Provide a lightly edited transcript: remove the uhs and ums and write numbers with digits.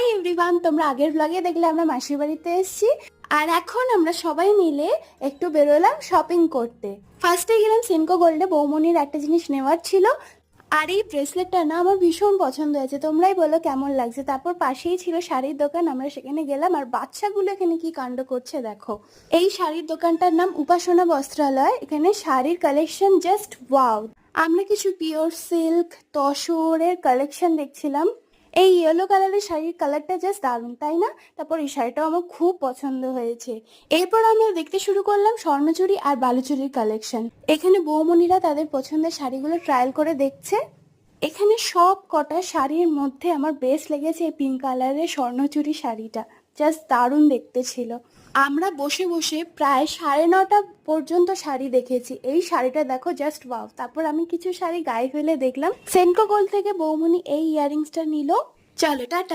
Hi everyone, তোমরা আগের ব্লগে দেখলে আমরা মাসির বাড়িতে এসেছি আর এখন আমরা সবাই মিলে একটু বেরোলাম শপিং করতে। ফার্স্টে গেলাম সেনকো গোল্ডে, বৌমনির একটা জিনিস নেওয়ার ছিল আর এই ব্রেসলেটটা না আমার ভীষণ পছন্দ হয়েছে, তোমরাই বলো কেমন লাগছে। তারপর পাশেই ছিল শাড়ির দোকান, আমরা সেখানে গেলাম আর বাচ্চাগুলো এখানে কি কাণ্ড করছে দেখো। এই শাড়ির দোকানটার নাম উপাসনা বস্ত্রালয়, এখানে শাড়ির কালেকশন জাস্ট ওয়াও। আমরা কিছু পিওর সিল্ক তসরের কালেকশন দেখছিলাম। এই ইয়েলো কালারের শাড়ির কালারটা জাস্ট দারুণ, তাই না? তারপর এই শাড়িটাও আমার খুব পছন্দ হয়েছে। এরপর আমরা দেখতে শুরু করলাম স্বর্ণচুড়ি আর বালুচুরির কালেকশন। এখানে বৌমনিরা তাদের পছন্দের শাড়িগুলো ট্রায়াল করে দেখছে। এখানে সব কটা শাড়ির মধ্যে আমার বেস্ট লেগেছে এই পিঙ্ক কালারের স্বর্ণচুড়ি শাড়িটা, জাস্ট দারুণ দেখতে ছিল। আমরা বসে বসে প্রায় 9:30 পর্যন্ত শাড়ি দেখেছি। এই শাড়িটা দেখো জাস্ট ওয়াও। তারপর আমি কিছু শাড়ি গায়ে ফেলে দেখলাম। সেনকো গোল্ড থেকে বৌমনি এই ইয়াররিংসটা নিল। চলো টাটা।